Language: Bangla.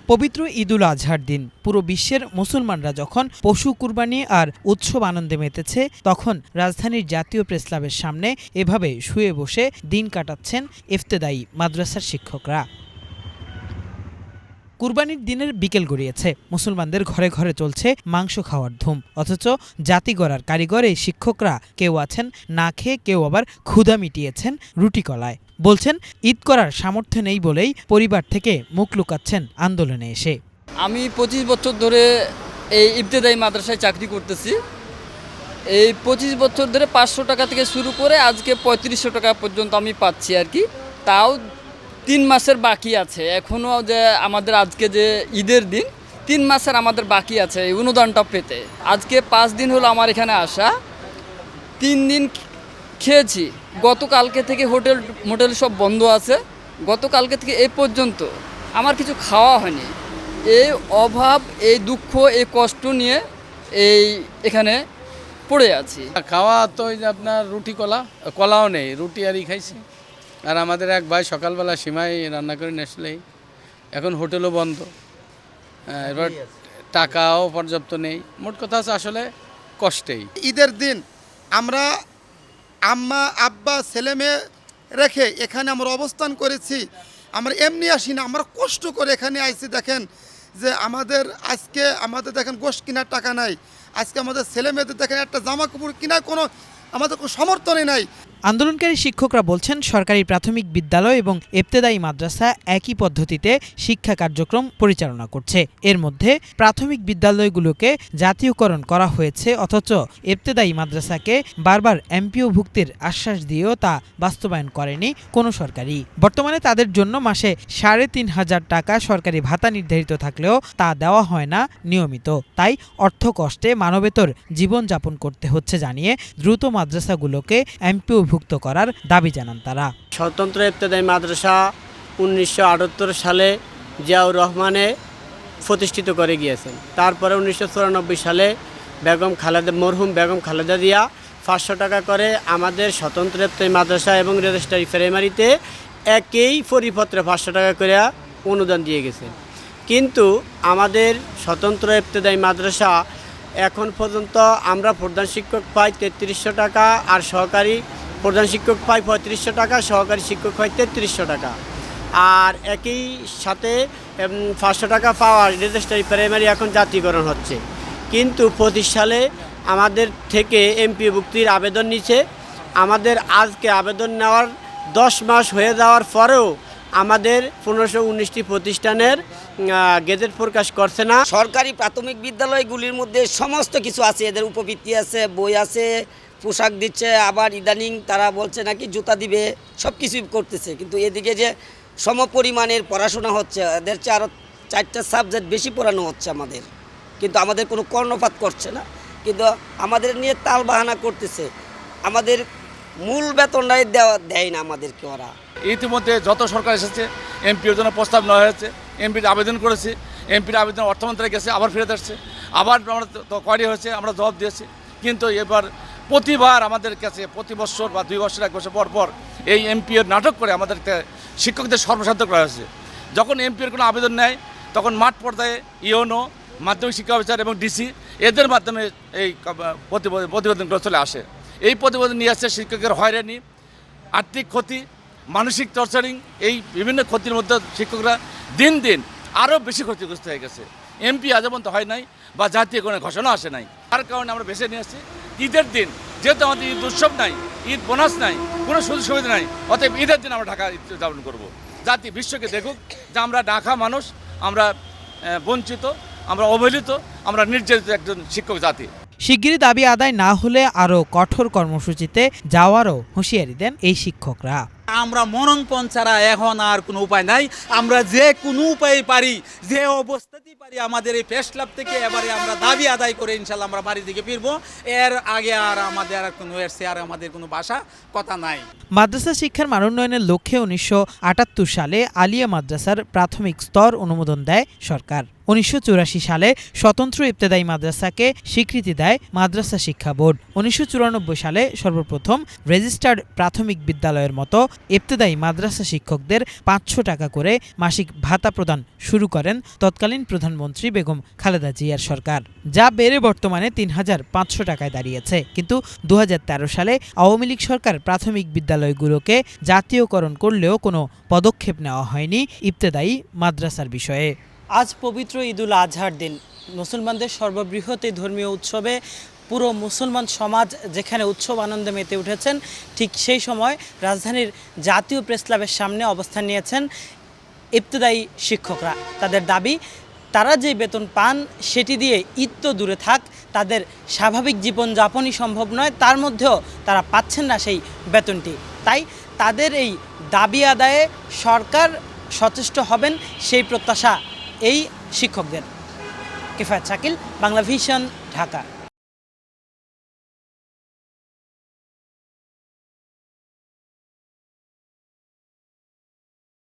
পবিত্র ঈদুল আজহার দিন পুরো বিশ্বের মুসলমানরা যখন পশু কুরবানি আর উৎসব আনন্দে মেতেছে, তখন রাজধানীর জাতীয় প্রেসক্লাবের সামনে এভাবে শুয়ে বসে দিন কাটাচ্ছেন ইফতেদায়ী মাদ্রাসার শিক্ষকরা। কুরবানির দিনের বিকেল গড়িয়েছে, মুসলমানদের ঘরে ঘরে চলছে মাংস খাওয়ার ধুম, অথচ জাতি গড়ার কারিগর এই শিক্ষকরা কেউ আছেন না খেয়ে, কেউ আবার ক্ষুধা মিটিয়েছেন রুটি কলায়। বলছেন ঈদ করার সামর্থ্য নেই বলেই পরিবার থেকে মুখ লুকাচ্ছেন আন্দোলনে এসে। আমি 25 বছর ধরে এই ইবতেদায়ী মাদ্রাসায় চাকরি করতেছি। এই 25 বছর ধরে 500 টাকা থেকে শুরু করে আজকে 3500 টাকা পর্যন্ত আমি পাচ্ছি আর কি। তাও 3 মাসের বাকি আছে এখনও, যে আমাদের আজকে যে ঈদের দিন 3 মাসের আমাদের বাকি আছে এই অনুদানটা পেতে। আজকে 5 দিন হলো আমার এখানে আসা, 3 দিন খেয়েছি। গতকালকে থেকে হোটেল সব বন্ধ আছে, গতকালকে থেকে এই পর্যন্ত আমার কিছু খাওয়া হয়নি। এই অভাব, এই দুঃখ, এই কষ্ট নিয়ে এখানে পড়ে আছি। খাওয়া তো ওই যে আপনার রুটি কলাও নেই, রুটি আরই খাইছি। আর আমাদের এক ভাই সকালবেলা সীমাই রান্না করে নিয়েছিলেই, এখন হোটেলও বন্ধ, এবার টাকাও পর্যাপ্ত নেই। মোট কথা আছে আসলে কষ্টেই। ঈদের দিন আমরা আম্মা আব্বা ছেলে মেয়ে রেখে এখানে আমরা অবস্থান করেছি। আমরা এমনি আসি না, আমরা কষ্ট করে এখানে আইছি। দেখেন যে আজকে আমাদের দেখেন গোশ কেনার টাকা নাই, আজকে আমাদের ছেলে মেয়েদের দেখেন একটা জামা কাপড় কেনার আমাদের কোনো সমর্থনই নাই। আন্দোলনকারী শিক্ষকরা বলছেন সরকারি প্রাথমিক বিদ্যালয় এবং ইবতেদায়ী মাদ্রাসা একই পদ্ধতিতে শিক্ষা কার্যক্রম পরিচালনা করছে। এর মধ্যে প্রাথমিক বিদ্যালয়গুলোকে জাতীয়করণ করা হয়েছে, অথচ ইবতেদায়ী মাদ্রাসাকে বারবার এমপিও ভুক্তির আশ্বাস দিয়েও তা বাস্তবায়ন করেনি কোনো সরকারই। বর্তমানে তাদের জন্য মাসে ৩৫০০ টাকা সরকারি ভাতা নির্ধারিত থাকলেও তা দেওয়া হয় না নিয়মিত। তাই অর্থ কষ্টে মানবেতর জীবনযাপন করতে হচ্ছে জানিয়ে দ্রুত মাদ্রাসাগুলোকে এমপিও ভুক্ত করার দাবি জানান তারা। স্বতন্ত্র ইবতেদায়ী মাদ্রাসা 1978 সালে জিয়াউর রহমানে প্রতিষ্ঠিত করে গিয়েছেন। তারপরে 1994 সালে মরহুম বেগম খালেদা জিয়া 500 টাকা করে আমাদের স্বতন্ত্র ইবতেদায়ী মাদ্রাসা এবং রেজিস্ট্রারি প্রাইমারিতে একই পরিপত্রে 500 টাকা করে অনুদান দিয়ে গেছেন। কিন্তু আমাদের স্বতন্ত্র ইবতেদায়ী মাদ্রাসা এখন পর্যন্ত আমরা প্রধান শিক্ষক পাই 3300 টাকা, আর সহকারী প্রধান শিক্ষক পাই 3500 টাকা, সহকারী শিক্ষক পাই 3300 টাকা। আর একই সাথে 500 টাকা পাওয়া রেজিস্ট্রারি প্রাইমারি এখন জাতীয়করণ হচ্ছে। কিন্তু 25 সালে আমাদের থেকে এমপি ভুক্তির আবেদন নিচ্ছে। আমাদের আজকে আবেদন নেওয়ার 10 মাস হয়ে যাওয়ার পরেও আমাদের 1519টি প্রতিষ্ঠানের গেজেট প্রকাশ করছে না। সরকারি প্রাথমিক বিদ্যালয়গুলির মধ্যে সমস্ত কিছু আছে, এদের উপবৃত্তি আছে, বই আছে, পোশাক দিচ্ছে, আবার ইদানিং তারা বলছে নাকি জুতা দিবে, সব কিছুই করতেছে। কিন্তু এদিকে যে সমপরিমাণের পড়াশোনা হচ্ছে, এদের চেয়ে আরও 4টা সাবজেক্ট বেশি পড়ানো হচ্ছে আমাদের, কিন্তু আমাদের কোনো কর্ণপাত করছে না, কিন্তু আমাদের নিয়ে তাল বাহানা করতেছে। আমাদের মূল বেতনটাই দেয় না আমাদেরকে ওরা। ইতিমধ্যে যত সরকার এসেছে এমপির জন্য প্রস্তাব নেওয়া হয়েছে, এমপির আবেদন করেছি, এমপির আবেদন অর্থমন্ত্রী গেছে, আবার ফেরত আসছে, আবার আমরা কোয়ারি হয়েছে, আমরা জবাব দিয়েছি। কিন্তু এবার প্রতিবার আমাদের কাছে প্রতি বছর বা 2 বছর 1 বছর পর পর এই এমপির নাটক করে আমাদেরকে শিক্ষকদের সর্বসাধ্য করা হয়েছে। যখন এমপির কোনো আবেদন নেয় তখন মাঠ পর্যায়ে ইওনো, মাধ্যমিক শিক্ষা অফিসার এবং ডিসি এদের মাধ্যমে এই প্রতিবেদনগুলো চলে আসে। এই প্রতিবেদন নিয়ে আসছে শিক্ষকের হয়রানি, আর্থিক ক্ষতি, মানসিক টর্চারিং, এই বিভিন্ন ক্ষতির মধ্যে শিক্ষকরা দিন দিন আরও বেশি ক্ষতিগ্রস্ত হয়ে গেছে। এমপি আজ পর্যন্ত হয় নাই বা জাতীয় কোনো ঘোষণা আসে নাই, তার কারণে আমরা বেছে নিয়ে আসছি ঈদের দিন। যেহেতু আমাদের ঈদ উৎসব নাই, ঈদ বোনাস নাই, কোনো সুযোগ সুবিধা নাই, অতএব ঈদের দিন আমরা ঢাকা ঈদ উদযাপন করবো। জাতি বিশ্বকে দেখুক যে আমরা ঢাকা মানুষ, আমরা বঞ্চিত, আমরা অবহেলিত, আমরা নির্যাতিত একজন শিক্ষক জাতি। শিগগিরই দাবি আদায় না হলে আরও কঠোর কর্মসূচিতে যাওয়ারও হুঁশিয়ারি দেন এই শিক্ষকরা। আমরা মরণপণ ছাড়া এখন আর কোনো উপায় নাই। আমরা যে কোনো উপায়ে পারি, যে অবস্থাতেই পারি, আমাদের এই প্রেস ক্লাব থেকে এবারে আমরা দাবি আদায় করে ইনশাল্লাহ আমরা বাড়ির দিকে ফিরবো। এর আগে আর আমাদের আমাদের কোনো ভাষা কথা নাই। মাদ্রাসা শিক্ষার মান উন্নয়নের লক্ষ্যে 1978 সালে আলিয়া মাদ্রাসার প্রাথমিক স্তর অনুমোদন দেয় সরকার। 1984 সালে স্বতন্ত্র ইবতেদায়ী মাদ্রাসাকে স্বীকৃতি দেয় মাদ্রাসা শিক্ষা বোর্ড। 1994 সালে সর্বপ্রথম রেজিস্টার্ড প্রাথমিক বিদ্যালয়ের মতো ইবতেদায়ী মাদ্রাসা শিক্ষকদের 500 টাকা করে মাসিক ভাতা প্রদান শুরু করেন তৎকালীন প্রধানমন্ত্রী বেগম খালেদা জিয়ার সরকার, যা বেড়ে বর্তমানে 3500 টাকায় দাঁড়িয়েছে। কিন্তু 2013 সালে আওয়ামী লীগ সরকার প্রাথমিক বিদ্যালয়গুলোকে জাতীয়করণ করলেও কোনো পদক্ষেপ নেওয়া হয়নি ইবতেদায়ী মাদ্রাসার বিষয়ে। আজ পবিত্র ঈদুল আজহার দিন, মুসলমানদের সর্ববৃহৎ এই ধর্মীয় উৎসবে পুরো মুসলমান সমাজ যেখানে উৎসব আনন্দে মেতে উঠেছেন, ঠিক সেই সময় রাজধানীর জাতীয় প্রেস ক্লাবের সামনে অবস্থান নিয়েছেন ইবতেদায়ী শিক্ষকরা। তাদের দাবি, তারা যে বেতন পান সেটি দিয়ে ঈদ তো দূরে থাক, তাদের স্বাভাবিক জীবনযাপনই সম্ভব নয়, তার মধ্যেও তারা পাচ্ছেন না সেই বেতনটি। তাই তাদের এই দাবি আদায়ে সরকার সচেষ্ট হবেন সেই প্রত্যাশা এই শিক্ষকদের। কিফায়েত শাকিল, বাংলা ভিশন, ঢাকা।